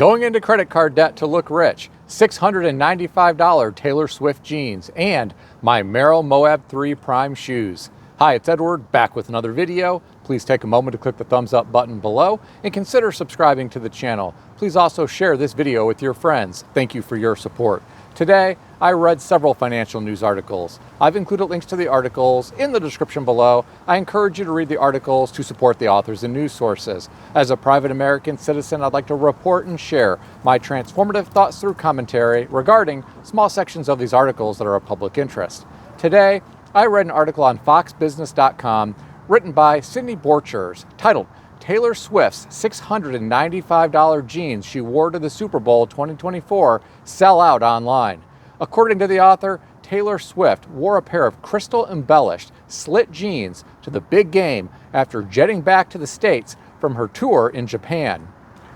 Going into credit card debt to look rich, $695 Taylor Swift jeans, and my Merrell Moab 3 Prime shoes. Hi, it's Edward, back with another video. Please take a moment to click the thumbs up button below and consider subscribing to the channel. Please also share this video with your friends. Thank you for your support. Today, I read several financial news articles. I've included links to the articles in the description below. I encourage you to read the articles to support the authors and news sources. As a private American citizen, I'd like to report and share my transformative thoughts through commentary regarding small sections of these articles that are of public interest. Today, I read an article on foxbusiness.com written by Sydney Borchers titled Taylor Swift's $695 jeans she wore to the Super Bowl 2024 sell out online. According to the author, Taylor Swift wore a pair of crystal-embellished, slit jeans to the big game after jetting back to the States from her tour in Japan.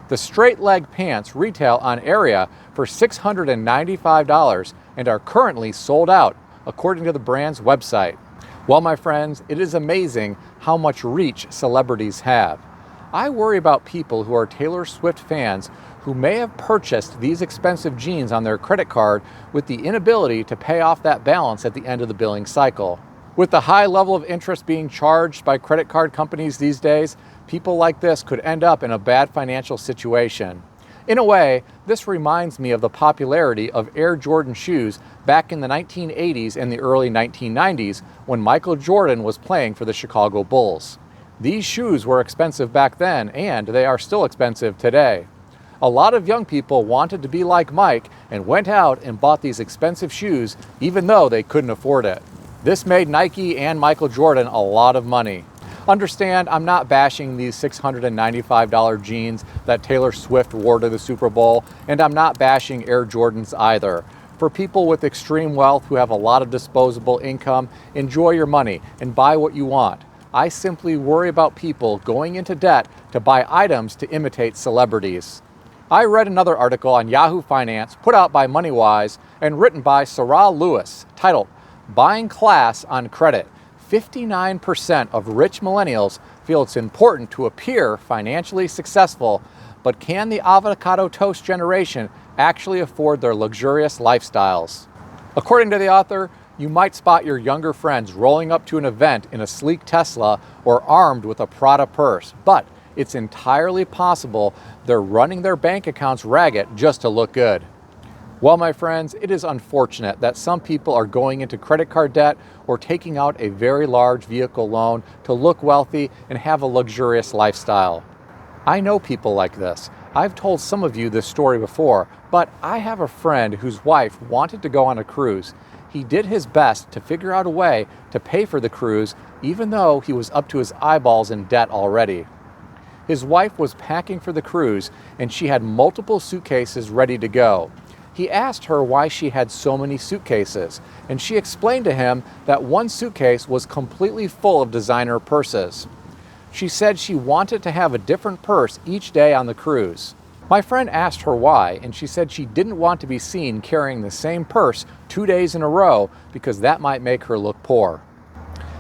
The straight-leg pants retail on Area for $695 and are currently sold out, according to the brand's website. Well, my friends, it is amazing how much reach celebrities have. I worry about people who are Taylor Swift fans who may have purchased these expensive jeans on their credit card with the inability to pay off that balance at the end of the billing cycle. With the high level of interest being charged by credit card companies these days, people like this could end up in a bad financial situation. In a way, this reminds me of the popularity of Air Jordan shoes back in the 1980s and the early 1990s when Michael Jordan was playing for the Chicago Bulls. These shoes were expensive back then, and they are still expensive today. A lot of young people wanted to be like Mike and went out and bought these expensive shoes even though they couldn't afford it. This made Nike and Michael Jordan a lot of money. Understand, I'm not bashing these $695 jeans that Taylor Swift wore to the Super Bowl, and I'm not bashing Air Jordans either. For people with extreme wealth who have a lot of disposable income, enjoy your money and buy what you want. I simply worry about people going into debt to buy items to imitate celebrities. I read another article on Yahoo Finance put out by MoneyWise and written by Sarah Lewis titled, Buying Class on Credit. 59% of rich millennials feel it's important to appear financially successful, but can the avocado toast generation actually afford their luxurious lifestyles? According to the author, you might spot your younger friends rolling up to an event in a sleek Tesla or armed with a Prada purse, but it's entirely possible they're running their bank accounts ragged just to look good. Well, my friends, it is unfortunate that some people are going into credit card debt or taking out a very large vehicle loan to look wealthy and have a luxurious lifestyle. I know people like this. I've told some of you this story before, but I have a friend whose wife wanted to go on a cruise. He did his best to figure out a way to pay for the cruise, even though he was up to his eyeballs in debt already. His wife was packing for the cruise, and she had multiple suitcases ready to go. He asked her why she had so many suitcases, and she explained to him that one suitcase was completely full of designer purses. She said she wanted to have a different purse each day on the cruise. My friend asked her why, and she said she didn't want to be seen carrying the same purse 2 days in a row because that might make her look poor.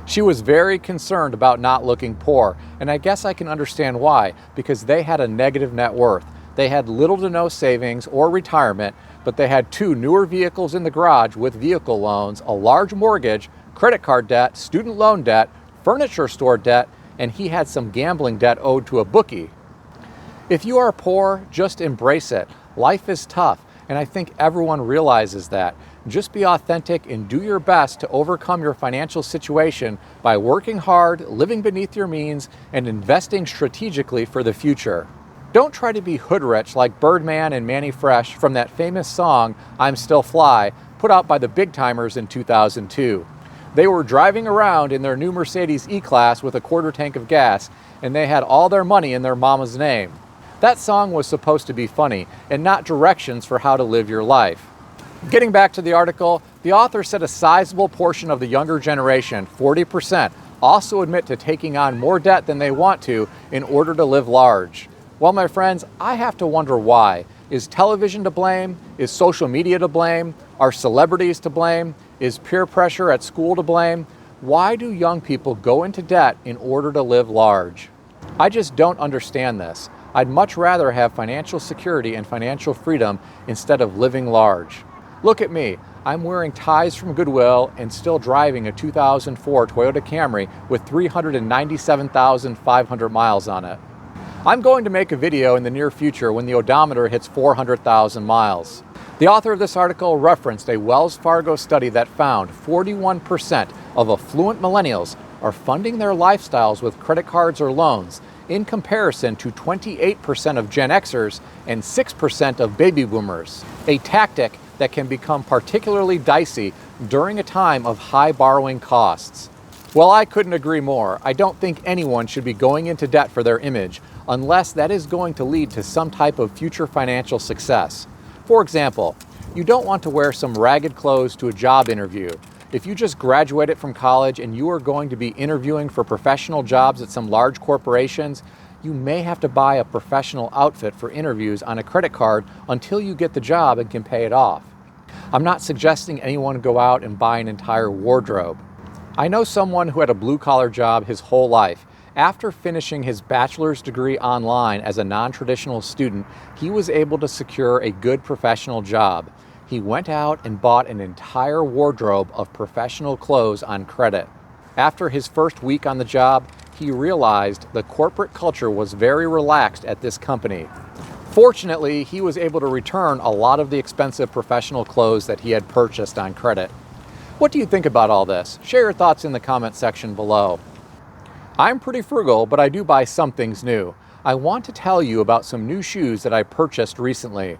She was very concerned about not looking poor, and I guess I can understand why, because they had a negative net worth. They had little to no savings or retirement, but they had 2 newer vehicles in the garage with vehicle loans, a large mortgage, credit card debt, student loan debt, furniture store debt, and he had some gambling debt owed to a bookie. If you are poor, just embrace it. Life is tough, and I think everyone realizes that. Just be authentic and do your best to overcome your financial situation by working hard, living beneath your means, and investing strategically for the future. Don't try to be hood rich like Birdman and Manny Fresh from that famous song, I'm Still Fly, put out by the Big Timers in 2002. They were driving around in their new Mercedes E-Class with a quarter tank of gas, and they had all their money in their mama's name. That song was supposed to be funny and not directions for how to live your life. Getting back to the article, the author said a sizable portion of the younger generation, 40%, also admit to taking on more debt than they want to in order to live large. Well, my friends, I have to wonder why. Is television to blame? Is social media to blame? Are celebrities to blame? Is peer pressure at school to blame? Why do young people go into debt in order to live large? I just don't understand this. I'd much rather have financial security and financial freedom instead of living large. Look at me. I'm wearing ties from Goodwill and still driving a 2004 Toyota Camry with 397,500 miles on it. I'm going to make a video in the near future when the odometer hits 400,000 miles. The author of this article referenced a Wells Fargo study that found 41% of affluent millennials are funding their lifestyles with credit cards or loans, in comparison to 28% of Gen Xers and 6% of baby boomers, a tactic that can become particularly dicey during a time of high borrowing costs. Well, I couldn't agree more. I don't think anyone should be going into debt for their image unless that is going to lead to some type of future financial success. For example, you don't want to wear some ragged clothes to a job interview. If you just graduated from college and you are going to be interviewing for professional jobs at some large corporations, you may have to buy a professional outfit for interviews on a credit card until you get the job and can pay it off. I'm not suggesting anyone go out and buy an entire wardrobe. I know someone who had a blue-collar job his whole life. After finishing his bachelor's degree online as a non-traditional student, he was able to secure a good professional job. He went out and bought an entire wardrobe of professional clothes on credit. After his first week on the job, he realized the corporate culture was very relaxed at this company. Fortunately, he was able to return a lot of the expensive professional clothes that he had purchased on credit. What do you think about all this? Share your thoughts in the comment section below. I'm pretty frugal, but I do buy some things new. I want to tell you about some new shoes that I purchased recently.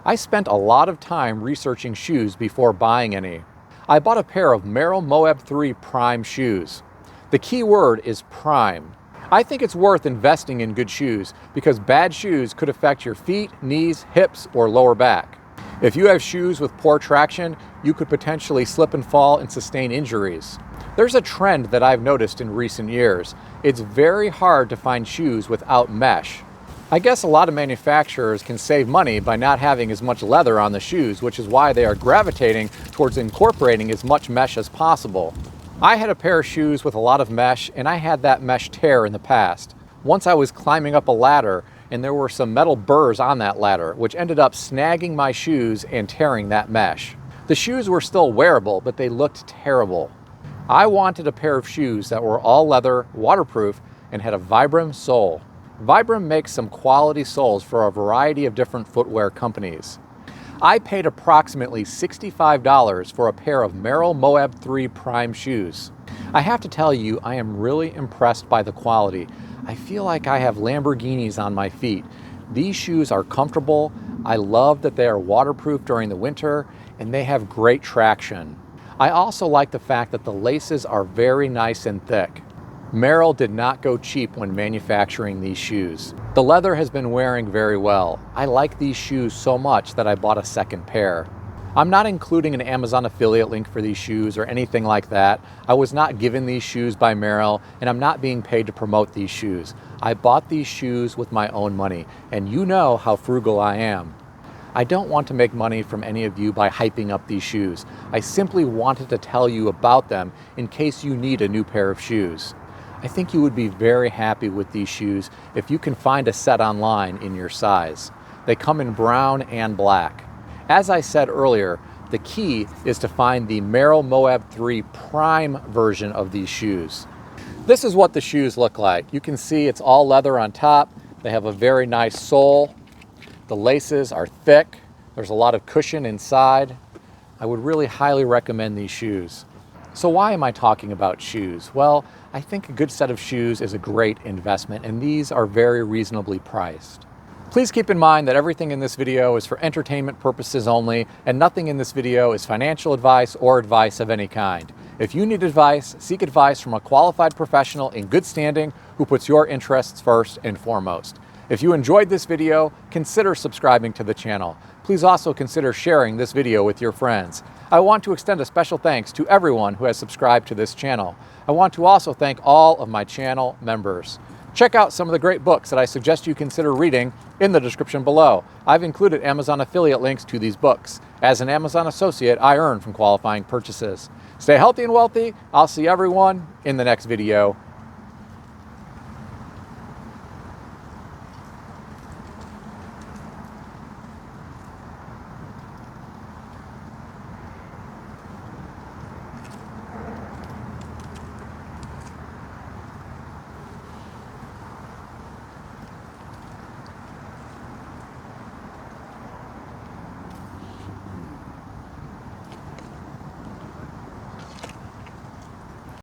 I spent a lot of time researching shoes before buying any. I bought a pair of Merrell Moab 3 Prime shoes. The key word is prime. I think it's worth investing in good shoes because bad shoes could affect your feet, knees, hips, or lower back. If you have shoes with poor traction, you could potentially slip and fall and sustain injuries. There's a trend that I've noticed in recent years. It's very hard to find shoes without mesh. I guess a lot of manufacturers can save money by not having as much leather on the shoes, which is why they are gravitating towards incorporating as much mesh as possible. I had a pair of shoes with a lot of mesh, and I had that mesh tear in the past. Once I was climbing up a ladder, and there were some metal burrs on that ladder, which ended up snagging my shoes and tearing that mesh. The shoes were still wearable, but they looked terrible. I wanted a pair of shoes that were all leather, waterproof, and had a Vibram sole. Vibram makes some quality soles for a variety of different footwear companies. I paid approximately $65 for a pair of Merrell Moab 3 Prime shoes. I have to tell you, I am really impressed by the quality. I feel like I have Lamborghinis on my feet. These shoes are comfortable. I love that they are waterproof during the winter, and they have great traction. I also like the fact that the laces are very nice and thick. Merrell did not go cheap when manufacturing these shoes. The leather has been wearing very well. I like these shoes so much that I bought a second pair. I'm not including an Amazon affiliate link for these shoes or anything like that. I was not given these shoes by Merrell, and I'm not being paid to promote these shoes. I bought these shoes with my own money, and you know how frugal I am. I don't want to make money from any of you by hyping up these shoes. I simply wanted to tell you about them in case you need a new pair of shoes. I think you would be very happy with these shoes if you can find a set online in your size. They come in brown and black. As I said earlier, the key is to find the Merrell Moab 3 Prime version of these shoes. This is what the shoes look like. You can see it's all leather on top. They have a very nice sole. The laces are thick. There's a lot of cushion inside. I would really highly recommend these shoes. So why am I talking about shoes? Well, I think a good set of shoes is a great investment, and these are very reasonably priced. Please keep in mind that everything in this video is for entertainment purposes only, and nothing in this video is financial advice or advice of any kind. If you need advice, seek advice from a qualified professional in good standing who puts your interests first and foremost. If you enjoyed this video, consider subscribing to the channel. Please also consider sharing this video with your friends. I want to extend a special thanks to everyone who has subscribed to this channel. I want to also thank all of my channel members. Check out some of the great books that I suggest you consider reading in the description below. I've included Amazon affiliate links to these books. As an Amazon associate, I earn from qualifying purchases. Stay healthy and wealthy. I'll see everyone in the next video.